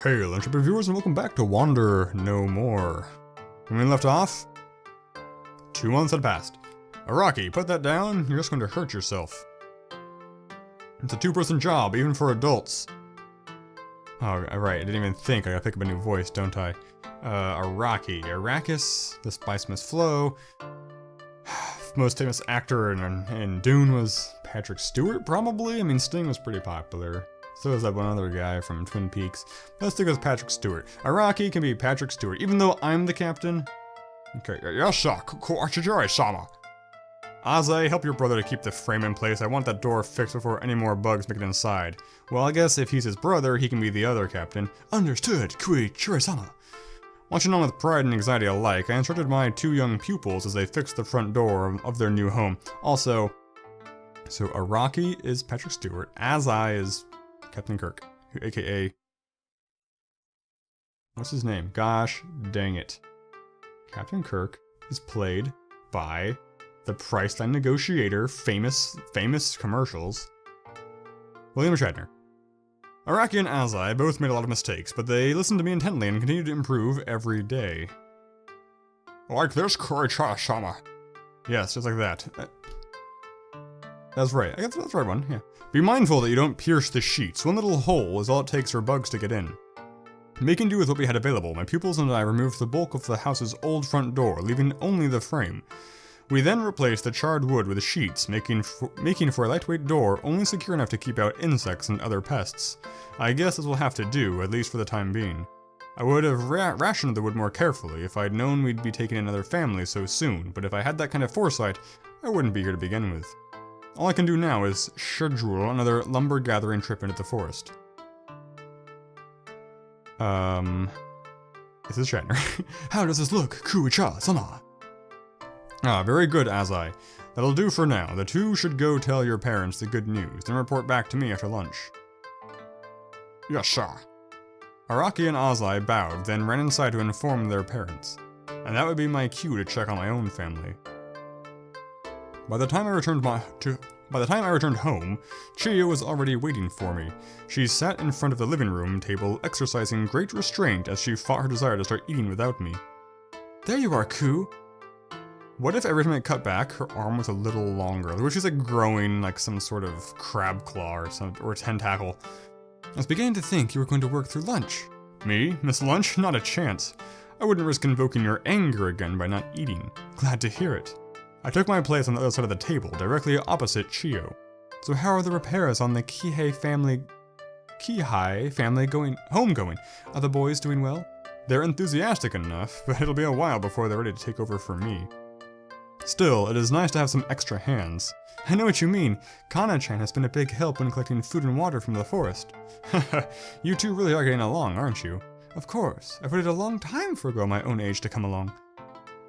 Hey, Lunchable viewers, and welcome back to Wander No More. When we left off, 2 months had passed. Araki, put that down, you're just going to hurt yourself. It's a 2-person job, even for adults. Oh, right, I didn't even think I gotta pick up a new voice, don't I? Araki, Arrakis, the Spice Flow. Most famous actor in Dune was Patrick Stewart, probably? I mean, Sting was pretty popular. So is that one other guy from Twin Peaks. Let's stick with Patrick Stewart. Araki can be Patrick Stewart, even though I'm the captain. Okay, yes sir, Kouichirou. Aze, help your brother to keep the frame in place. I want that door fixed before any more bugs make it inside. Well, I guess if he's his brother, he can be the other captain. Understood, Kouichirou. Watching on with pride and anxiety alike, I instructed my 2 young pupils as they fixed the front door of their new home. Also, so Araki is Patrick Stewart, Aze is Captain Kirk, aka, what's his name? Gosh dang it. Captain Kirk is played by the Priceline negotiator, famous commercials, William Shatner. Araki and Aze both made a lot of mistakes, but they listened to me intently and continued to improve every day. Like this, Kouichirou. Yes, just like that. That's right. I guess that's the right one, yeah. Be mindful that you don't pierce the sheets. One little hole is all it takes for bugs to get in. Making do with what we had available, my pupils and I removed the bulk of the house's old front door, leaving only the frame. We then replaced the charred wood with sheets, making for a lightweight door only secure enough to keep out insects and other pests. I guess this will have to do, at least for the time being. I would have rationed the wood more carefully if I'd known we'd be taking another family so soon, but if I had that kind of foresight, I wouldn't be here to begin with. All I can do now is schedule another lumber gathering trip into the forest. This is Shatner. How does this look, Kouichirou-sama? Ah, very good, Aze. That'll do for now. The 2 should go tell your parents the good news, then report back to me after lunch. Yes, sir. Araki and Aze bowed, then ran inside to inform their parents. And that would be my cue to check on my own family. By the time I returned home, Chiyo was already waiting for me. She sat in front of the living room table, exercising great restraint as she fought her desire to start eating without me. There you are, Koo. What if every time I cut back, her arm was a little longer? Which is like growing like some sort of crab claw or tentacle. I was beginning to think you were going to work through lunch. Me? Miss Lunch? Not a chance. I wouldn't risk invoking your anger again by not eating. Glad to hear it. I took my place on the other side of the table, directly opposite Chiyo. So how are the repairs on the Kihei family homegoing? Are the boys doing well? They're enthusiastic enough, but it'll be a while before they're ready to take over for me. Still, it is nice to have some extra hands. I know what you mean. Kana-chan has been a big help when collecting food and water from the forest. You 2 really are getting along, aren't you? Of course. I've waited a long time for a girl my own age to come along.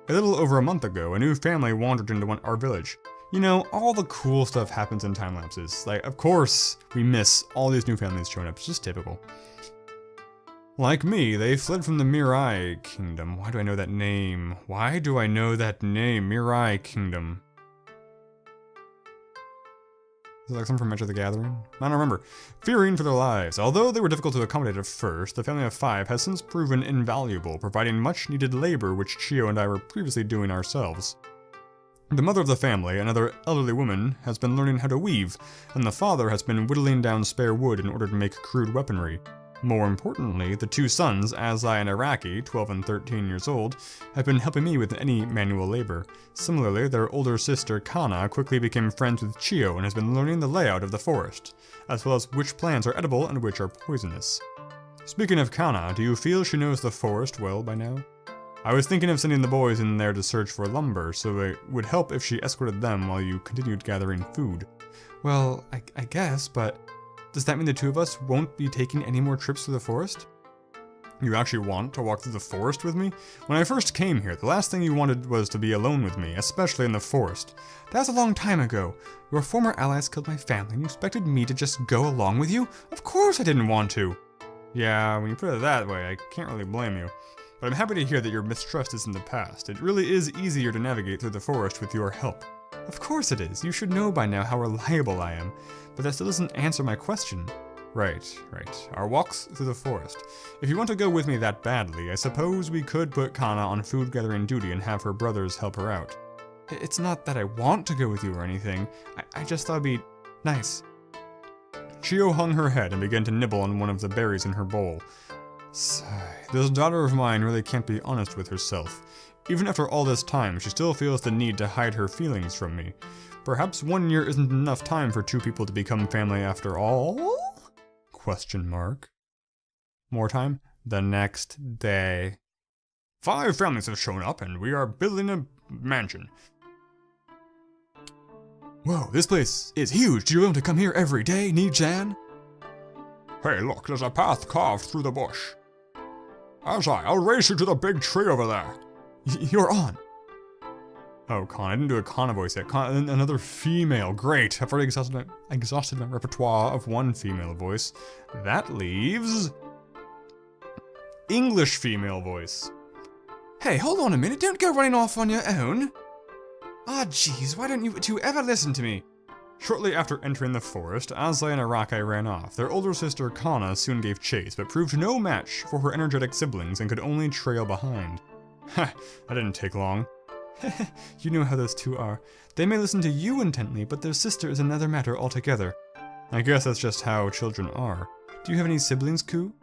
A little over a month ago, a new family wandered into our village. You know, all the cool stuff happens in time-lapses. Like, of course, we miss all these new families showing up. It's just typical. Like me, they fled from the Mirai Kingdom. Why do I know that name? Mirai Kingdom. Is it like something from Magic the Gathering? I don't remember. Fearing for their lives. Although they were difficult to accommodate at first, the family of 5 has since proven invaluable, providing much-needed labor which Chiyo and I were previously doing ourselves. The mother of the family, another elderly woman, has been learning how to weave, and the father has been whittling down spare wood in order to make crude weaponry. More importantly, the 2 sons, Aze and Araki, 12 and 13 years old, have been helping me with any manual labor. Similarly, their older sister, Kana, quickly became friends with Chiyo and has been learning the layout of the forest, as well as which plants are edible and which are poisonous. Speaking of Kana, do you feel she knows the forest well by now? I was thinking of sending the boys in there to search for lumber, so it would help if she escorted them while you continued gathering food. Well, I guess, but does that mean the 2 of us won't be taking any more trips through the forest? You actually want to walk through the forest with me? When I first came here, the last thing you wanted was to be alone with me, especially in the forest. That's a long time ago. Your former allies killed my family and you expected me to just go along with you? Of course I didn't want to. Yeah, when you put it that way, I can't really blame you. But I'm happy to hear that your mistrust is in the past. It really is easier to navigate through the forest with your help. Of course it is. You should know by now how reliable I am. But that still doesn't answer my question. Right. Our walks through the forest. If you want to go with me that badly, I suppose we could put Kana on food gathering duty and have her brothers help her out. It's not that I want to go with you or anything. I just thought it'd be nice. Chiyo hung her head and began to nibble on one of the berries in her bowl. Sigh. This daughter of mine really can't be honest with herself. Even after all this time, she still feels the need to hide her feelings from me. Perhaps 1 year isn't enough time for two people to become family after all? Question mark. More time? The next day. 5 families have shown up and we are building a mansion. Whoa, this place is huge. Do you want to come here every day, Ni-chan? Hey, look, there's a path carved through the bush. I'll race you to the big tree over there. You're on. Oh, Kana. I didn't do a Kana voice yet. Another female. Great. I've already exhausted my repertoire of one female voice. That leaves... English female voice. Hey, hold on a minute. Don't go running off on your own. Ah, jeez. Why don't you two ever listen to me? Shortly after entering the forest, Azai and Arakai ran off. Their older sister, Kana, soon gave chase, but proved no match for her energetic siblings and could only trail behind. Ha, that didn't take long. You know how those two are. They may listen to you intently, but their sister is another matter altogether. I guess that's just how children are. Do you have any siblings, Ku?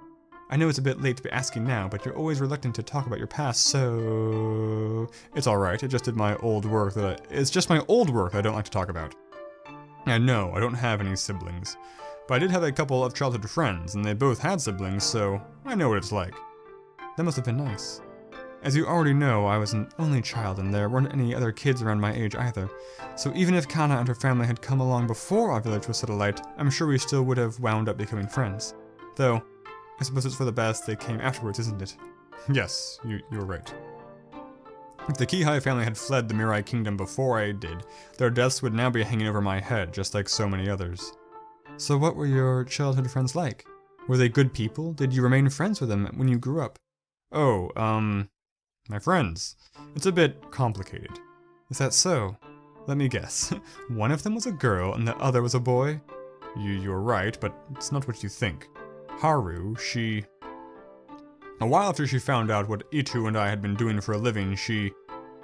I know it's a bit late to be asking now, but you're always reluctant to talk about your past, so... It's alright, it's just my old work that I don't like to talk about. And no, I don't have any siblings. But I did have a couple of childhood friends, and they both had siblings, so I know what it's like. That must have been nice. As you already know, I was an only child and there weren't any other kids around my age either. So even if Kana and her family had come along before our village was set alight, I'm sure we still would have wound up becoming friends. Though, I suppose it's for the best they came afterwards, isn't it? Yes, you're right. If the Kihei family had fled the Mirai Kingdom before I did, their deaths would now be hanging over my head, just like so many others. So what were your childhood friends like? Were they good people? Did you remain friends with them when you grew up? Oh, my friends. It's a bit complicated. Is that so? Let me guess. One of them was a girl and the other was a boy? You're right, but it's not what you think. Haru, a while after she found out what Itu and I had been doing for a living, she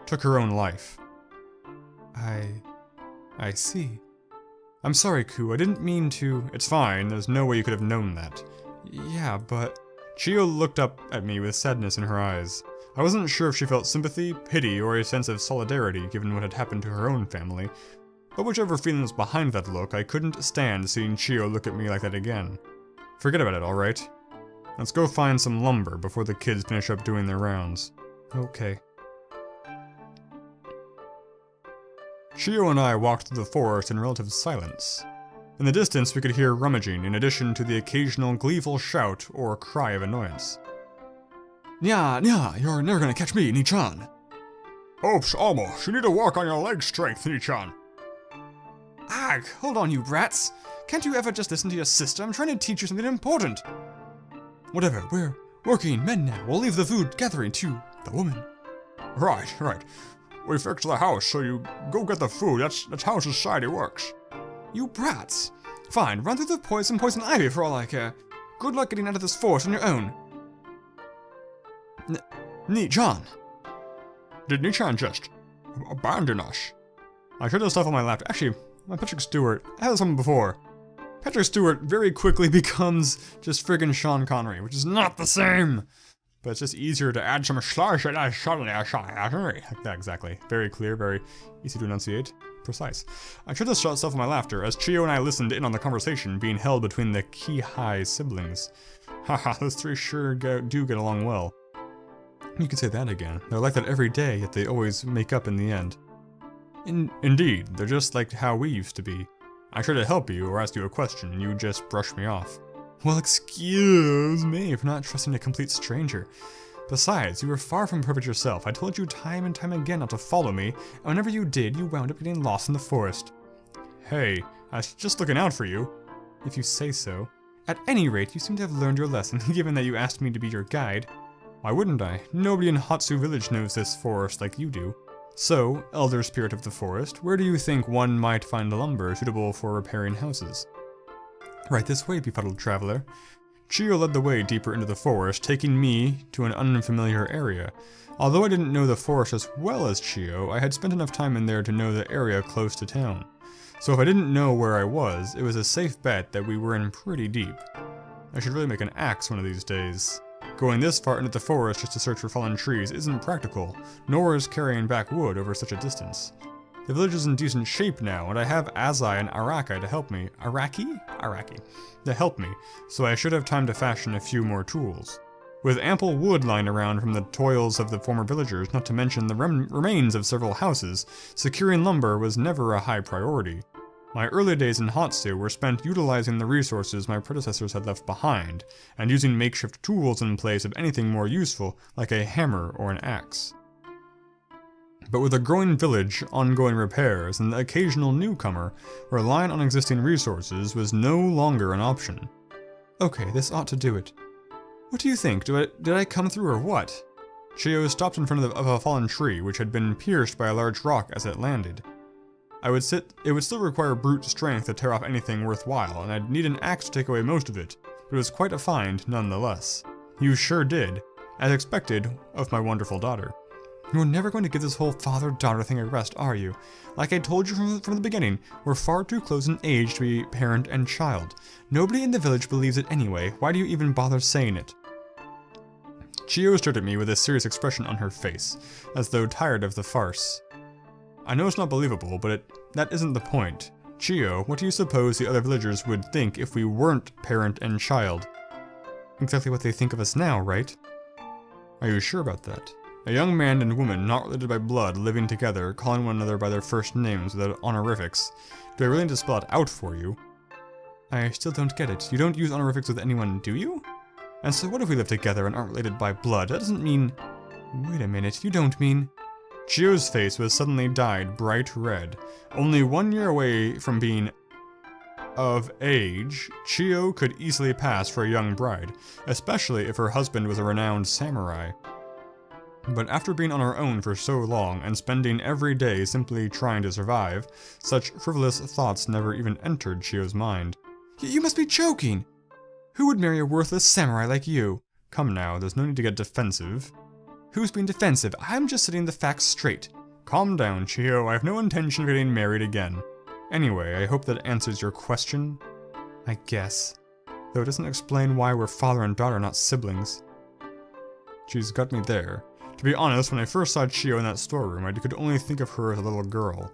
took her own life. I see. I'm sorry, Ku, I didn't mean to... It's fine, there's no way you could have known that. Yeah, but... Chiyo looked up at me with sadness in her eyes. I wasn't sure if she felt sympathy, pity, or a sense of solidarity given what had happened to her own family. But whichever feeling was behind that look, I couldn't stand seeing Chiyo look at me like that again. Forget about it, alright? Let's go find some lumber before the kids finish up doing their rounds. Okay. Chiyo and I walked through the forest in relative silence. In the distance, we could hear rummaging, in addition to the occasional gleeful shout or cry of annoyance. Nya, you're never gonna catch me, Ni-chan. Oops, almost. You need to work on your leg strength, Ni-chan. Ag, hold on, you brats. Can't you ever just listen to your sister? I'm trying to teach you something important. Whatever, we're working men now. We'll leave the food gathering to the woman. Right. We fixed the house, so you go get the food. That's how society works. You brats. Fine, run through the poison ivy for all I care. Good luck getting out of this forest on your own. Ni-chan. Did Ni-chan just abandon us? I showed the stuff on my lap. Actually, my Patrick Stewart. I had someone before. Patrick Stewart very quickly becomes just friggin' Sean Connery, which is not the same. But it's just easier to add some slash and I suddenly like that exactly. Very clear, very easy to enunciate. Precise. I tried to shut stuff on my laughter as Chiyo and I listened in on the conversation being held between the Kihei siblings. Haha, those three sure do get along well. You could say that again. They're like that every day, yet they always make up in the end. Indeed, they're just like how we used to be. I try to help you or ask you a question and you just brush me off. Well, excuse me for not trusting a complete stranger. Besides, you were far from perfect yourself. I told you time and time again not to follow me, and whenever you did, you wound up getting lost in the forest. Hey, I was just looking out for you. If you say so. At any rate, you seem to have learned your lesson, given that you asked me to be your guide. Why wouldn't I? Nobody in Hatsu village knows this forest like you do. So, elder spirit of the forest, where do you think one might find lumber suitable for repairing houses? Right this way, befuddled traveler. Chiyo led the way deeper into the forest, taking me to an unfamiliar area. Although I didn't know the forest as well as Chiyo, I had spent enough time in there to know the area close to town. So if I didn't know where I was, it was a safe bet that we were in pretty deep. I should really make an axe one of these days. Going this far into the forest just to search for fallen trees isn't practical, nor is carrying back wood over such a distance. The village is in decent shape now, and I have Azai and Araki to help me. Araki? To help me, so I should have time to fashion a few more tools. With ample wood lying around from the toils of the former villagers, not to mention the remains of several houses, securing lumber was never a high priority. My early days in Hatsu were spent utilizing the resources my predecessors had left behind, and using makeshift tools in place of anything more useful, like a hammer or an axe. But with a growing village, ongoing repairs, and the occasional newcomer, relying on existing resources was no longer an option. Okay, this ought to do it. What do you think? Did I come through or what? Chiyo stopped in front of a fallen tree, which had been pierced by a large rock as it landed. It would still require brute strength to tear off anything worthwhile, and I'd need an axe to take away most of it, but it was quite a find nonetheless. You sure did, as expected of my wonderful daughter. You're never going to give this whole father-daughter thing a rest, are you? Like I told you from the beginning, we're far too close in age to be parent and child. Nobody in the village believes it anyway. Why do you even bother saying it? Chiyo stared at me with a serious expression on her face, as though tired of the farce. I know it's not believable, but that isn't the point. Chiyo, what do you suppose the other villagers would think if we weren't parent and child? Exactly what they think of us now, right? Are you sure about that? A young man and woman not related by blood living together, calling one another by their first names without honorifics. Do I really need to spell it out for you? I still don't get it. You don't use honorifics with anyone, do you? And so what if we live together and aren't related by blood? That doesn't mean... Wait a minute, you don't mean... Chiyo's face was suddenly dyed bright red. Only 1 year away from being of age, Chiyo could easily pass for a young bride, especially if her husband was a renowned samurai. But after being on our own for so long and spending every day simply trying to survive, such frivolous thoughts never even entered Chiyo's mind. You must be joking! Who would marry a worthless samurai like you? Come now, there's no need to get defensive. Who's being defensive? I'm just setting the facts straight. Calm down, Chiyo. I have no intention of getting married again. Anyway, I hope that answers your question. I guess. Though it doesn't explain why we're father and daughter, not siblings. She's got me there. To be honest, when I first saw Chiyo in that storeroom, I could only think of her as a little girl.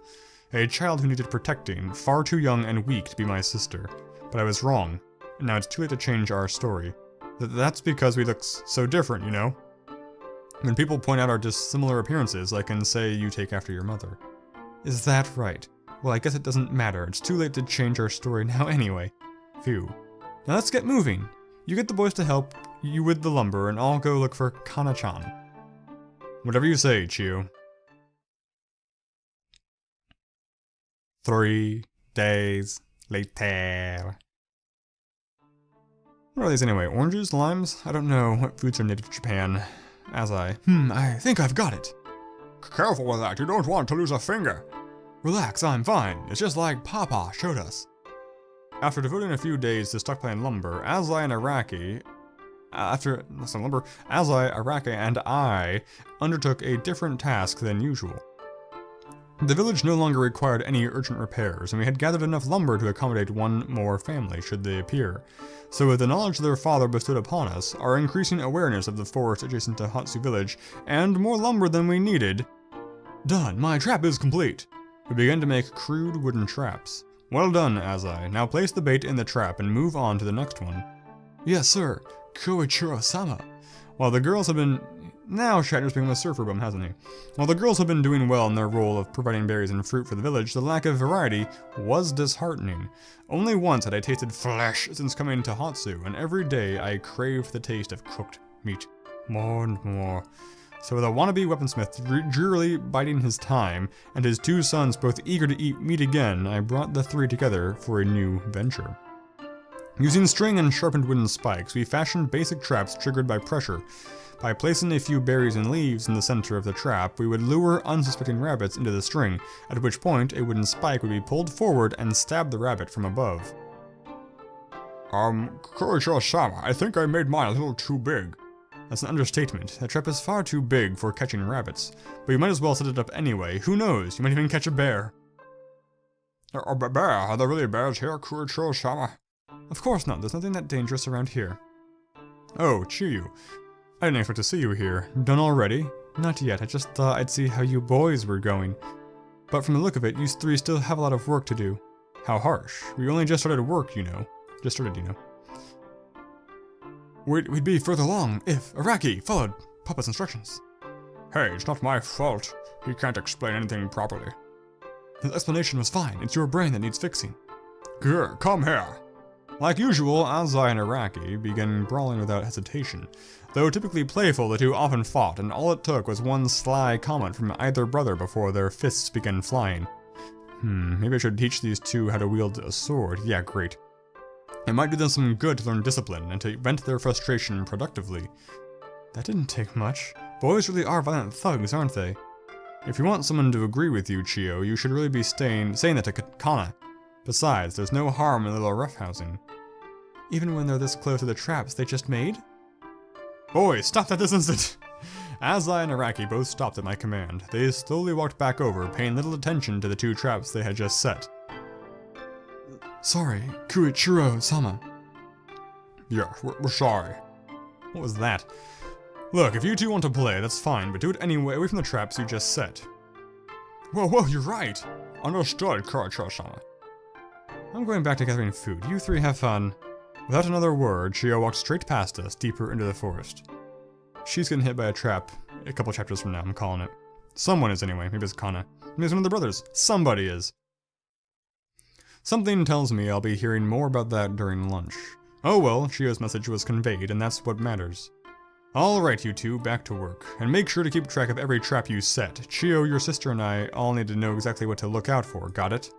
A child who needed protecting, far too young and weak to be my sister. But I was wrong. And now it's too late to change our story. That's because we look so different, you know? When people point out our dissimilar appearances, I can say you take after your mother. Is that right? Well, I guess it doesn't matter. It's too late to change our story now anyway. Phew. Now let's get moving. You get the boys to help you with the lumber, and I'll go look for Kana-chan. Whatever you say, Chiyo. 3 days later. What are these anyway? Oranges? Limes? I don't know what foods are native to Japan. I think I've got it. Careful with that, you don't want to lose a finger. Relax, I'm fine. It's just like Papa showed us. After devoting a few days to stockpiling lumber, Azai and Araki and I undertook a different task than usual. The village no longer required any urgent repairs, and we had gathered enough lumber to accommodate one more family, should they appear. So with the knowledge their father bestowed upon us, our increasing awareness of the forest adjacent to Hatsu village, and more lumber than we needed... Done! My trap is complete! We began to make crude wooden traps. Well done, Azai. Now place the bait in the trap and move on to the next one. Yes, sir. Kouichirou-sama. While the girls have been... Now Shatner's become a surfer bum, hasn't he? While the girls have been doing well in their role of providing berries and fruit for the village, the lack of variety was disheartening. Only once had I tasted flesh since coming to Hatsu, and every day I craved the taste of cooked meat. More and more. So with a wannabe weaponsmith drearily biding his time, and his 2 sons both eager to eat meat again, I brought the 3 together for a new venture. Using string and sharpened wooden spikes, we fashioned basic traps triggered by pressure. By placing a few berries and leaves in the center of the trap, we would lure unsuspecting rabbits into the string, at which point a wooden spike would be pulled forward and stab the rabbit from above. Kouichirou-sama, I think I made mine a little too big. That's an understatement. That trap is far too big for catching rabbits. But you might as well set it up anyway. Who knows? You might even catch a bear. A bear? Are there really bears here, Kouichirou-sama? Of course not. There's nothing that dangerous around here. Oh, Chiyo. I didn't expect to see you here. Done already? Not yet. I just thought I'd see how you boys were going. But from the look of it, you three still have a lot of work to do. How harsh. We only just started work, you know. We'd be further along if Araki followed Papa's instructions. Hey, it's not my fault. He can't explain anything properly. His explanation was fine. It's your brain that needs fixing. Here, come here. Like usual, Azai and Araki began brawling without hesitation. Though typically playful, the two often fought, and all it took was one sly comment from either brother before their fists began flying. Maybe I should teach these two how to wield a sword. Yeah, great. It might do them some good to learn discipline and to vent their frustration productively. That didn't take much. Boys really are violent thugs, aren't they? If you want someone to agree with you, Chiyo, you should really be saying that to Kana. Besides, there's no harm in a little roughhousing. Even when they're this close to the traps they just made? Boys, stop that this instant! Azai and Araki both stopped at my command. They slowly walked back over, paying little attention to the two traps they had just set. Sorry, Kouichirou-sama. Yeah, we're sorry. What was that? Look, if you two want to play, that's fine, but do it anyway away from the traps you just set. Whoa, you're right! Understood, Kouichirou-sama. I'm going back to gathering food. You three have fun. Without another word, Chiyo walked straight past us, deeper into the forest. She's getting hit by a trap a couple chapters from now, I'm calling it. Someone is anyway, maybe it's Kana. Maybe it's one of the brothers. Somebody is. Something tells me I'll be hearing more about that during lunch. Oh well, Chiyo's message was conveyed, and that's what matters. Alright, you two, back to work. And make sure to keep track of every trap you set. Chiyo, your sister, and I all need to know exactly what to look out for, got it?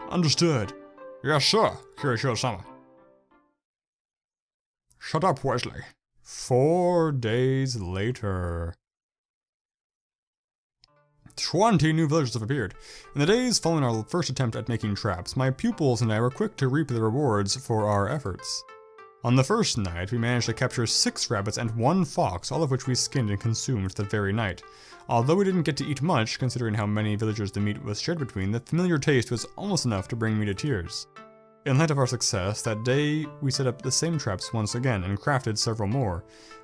Understood. Yes, sir, Kouichirou-sama. Shut up, Wesley. 4 days later. 20 new villagers have appeared. In the days following our first attempt at making traps, my pupils and I were quick to reap the rewards for our efforts. On the first night, we managed to capture 6 rabbits and 1 fox, all of which we skinned and consumed that very night. Although we didn't get to eat much, considering how many villagers the meat was shared between, the familiar taste was almost enough to bring me to tears. In light of our success, that day we set up the same traps once again and crafted several more.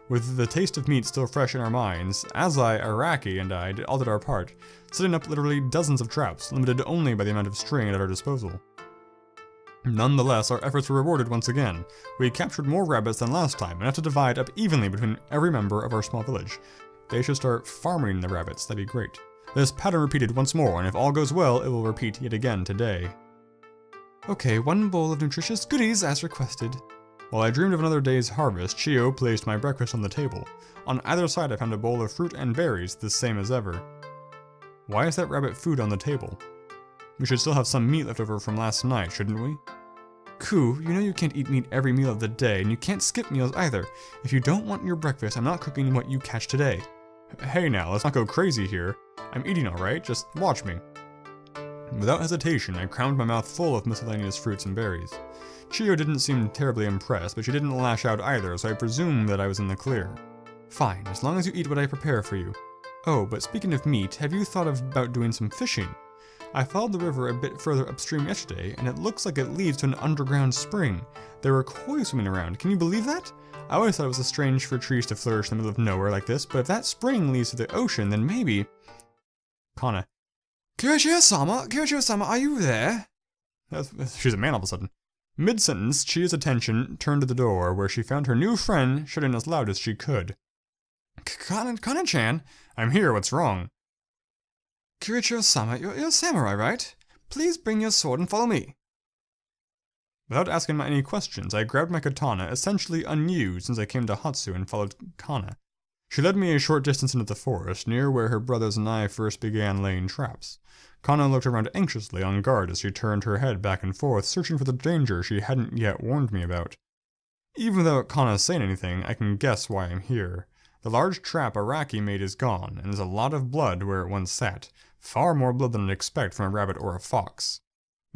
With the taste of meat still fresh in our minds, Azai, Araki, and I all did our part, setting up literally dozens of traps, limited only by the amount of string at our disposal. Nonetheless, our efforts were rewarded once again. We captured more rabbits than last time, enough to divide up evenly between every member of our small village. They should start farming the rabbits, that'd be great. This pattern repeated once more, and if all goes well, it will repeat yet again today. Okay, 1 bowl of nutritious goodies as requested. While I dreamed of another day's harvest, Chiyo placed my breakfast on the table. On either side I found a bowl of fruit and berries, the same as ever. Why is that rabbit food on the table? We should still have some meat left over from last night, shouldn't we? Ku, you know you can't eat meat every meal of the day, and you can't skip meals either. If you don't want your breakfast, I'm not cooking what you catch today. Hey now, let's not go crazy here. I'm eating alright, just watch me. Without hesitation, I crammed my mouth full of miscellaneous fruits and berries. Chiyo didn't seem terribly impressed, but she didn't lash out either, so I presumed that I was in the clear. Fine, as long as you eat what I prepare for you. Oh, but speaking of meat, have you thought about doing some fishing? I followed the river a bit further upstream yesterday, and it looks like it leads to an underground spring. There were koi swimming around, can you believe that? I always thought it was strange for trees to flourish in the middle of nowhere like this, but if that spring leads to the ocean, then maybe... Kana. Kouichirou-sama, are you there? She's a man all of a sudden. Mid-sentence, Chiyo's attention turned to the door, where she found her new friend shouting as loud as she could. Kana-chan, I'm here, what's wrong? Kouichirou-sama, you're a samurai, right? Please bring your sword and follow me. Without asking any questions, I grabbed my katana, essentially unused since I came to Hatsu, and followed Kana. She led me a short distance into the forest, near where her brothers and I first began laying traps. Kana looked around anxiously on guard as she turned her head back and forth, searching for the danger she hadn't yet warned me about. Even without Kana saying anything, I can guess why I'm here. The large trap Araki made is gone, and there's a lot of blood where it once sat. Far more blood than I'd expect from a rabbit or a fox.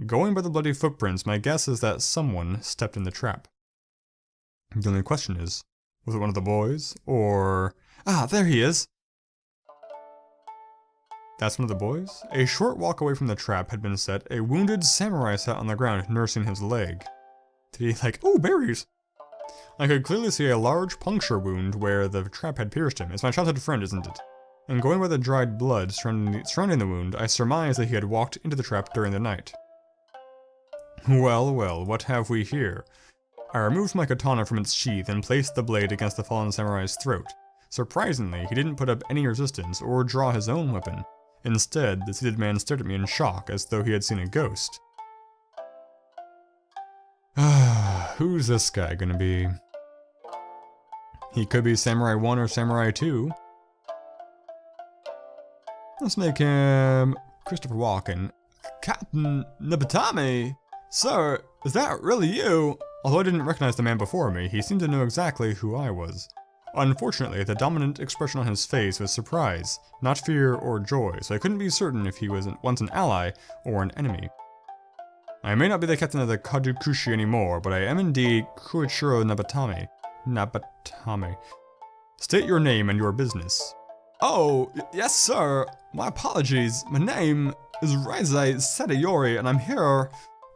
Going by the bloody footprints, my guess is that someone stepped in the trap. The only question is, was it one of the boys, or... Ah, there he is! That's one of the boys? A short walk away from the trap had been set. A wounded samurai sat on the ground, nursing his leg. Did he ooh, berries! I could clearly see a large puncture wound where the trap had pierced him. It's my childhood friend, isn't it? And going by the dried blood surrounding the wound, I surmised that he had walked into the trap during the night. Well, well, what have we here? I removed my katana from its sheath and placed the blade against the fallen samurai's throat. Surprisingly, he didn't put up any resistance or draw his own weapon. Instead, the seated man stared at me in shock, as though he had seen a ghost. Who's this guy gonna be? He could be Samurai 1 or Samurai 2. Let's make him Christopher Walken. Captain Nabatame! Sir, is that really you? Although I didn't recognize the man before me, he seemed to know exactly who I was. Unfortunately, the dominant expression on his face was surprise, not fear or joy, so I couldn't be certain if he was once an ally or an enemy. I may not be the captain of the Kadukushi anymore, but I am indeed Kouichirou Nabatame. State your name and your business. Oh, yes sir. My apologies. My name is Reizei Setayori, and I'm here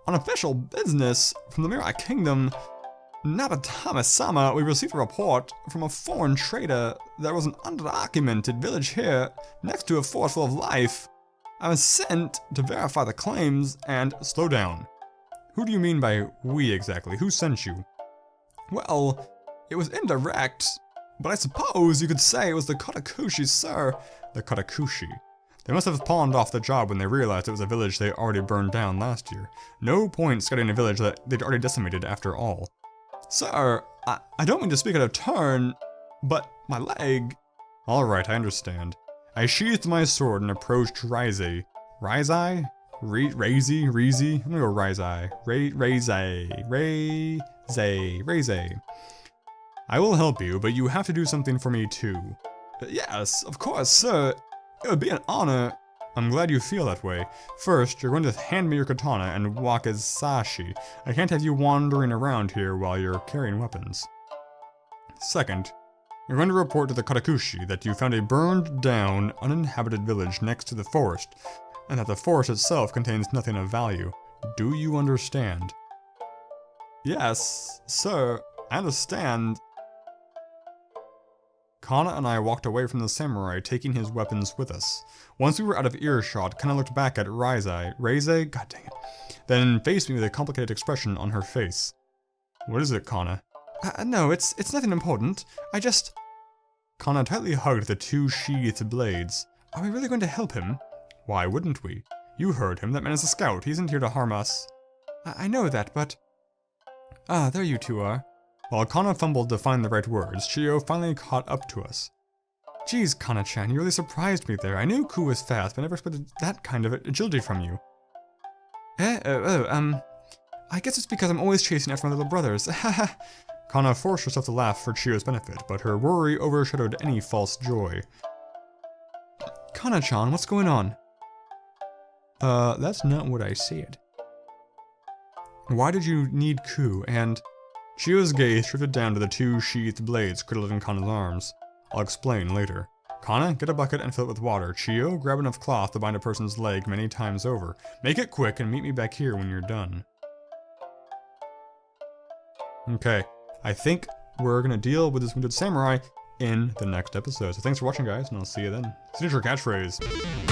on official business from the Mirai Kingdom. Nabatame-sama, we received a report from a foreign trader that there was an undocumented village here next to a forest full of life. I was sent to verify the claims and... Slow down. Who do you mean by we exactly? Who sent you? Well, it was indirect, but I suppose you could say it was the Katakushi, sir. The Katakushi. They must have pawned off the job when they realized it was a village they already burned down last year. No point scouting a village that they'd already decimated after all. Sir, I don't mean to speak out of turn, but my leg... Alright, I understand. I sheathed my sword and approached Reizei. Reizei? Reizei? I'm gonna go Reizei. Reizei. I will help you, but you have to do something for me too. Yes, of course, sir. It would be an honor. I'm glad you feel that way. First, you're going to hand me your katana and wakizashi. I can't have you wandering around here while you're carrying weapons. Second, you're going to report to the Katakushi that you found a burned down, uninhabited village next to the forest, and that the forest itself contains nothing of value. Do you understand? Yes, sir, I understand. Kana and I walked away from the samurai, taking his weapons with us. Once we were out of earshot, Kana looked back at Reizei, god dang it, then faced me with a complicated expression on her face. What is it, Kana? No, it's nothing important. Kana tightly hugged the two sheathed blades. Are we really going to help him? Why wouldn't we? You heard him, that man is a scout, he isn't here to harm us. I know that, but... Ah, there you two are. While Kana fumbled to find the right words, Chiyo finally caught up to us. Geez, Kana-chan, you really surprised me there. I knew Ku was fast, but I never expected that kind of agility from you. I guess it's because I'm always chasing after my little brothers. Kana forced herself to laugh for Chiyo's benefit, but her worry overshadowed any false joy. Kana-chan, what's going on? That's not what I said. Why did you need Ku, and... Chiyo's gaze drifted down to the two sheathed blades cradled in Kana's arms. I'll explain later. Kana, get a bucket and fill it with water. Chiyo, grab enough cloth to bind a person's leg many times over. Make it quick and meet me back here when you're done. Okay, I think we're gonna deal with this wounded samurai in the next episode. So thanks for watching, guys, and I'll see you then. Signature catchphrase.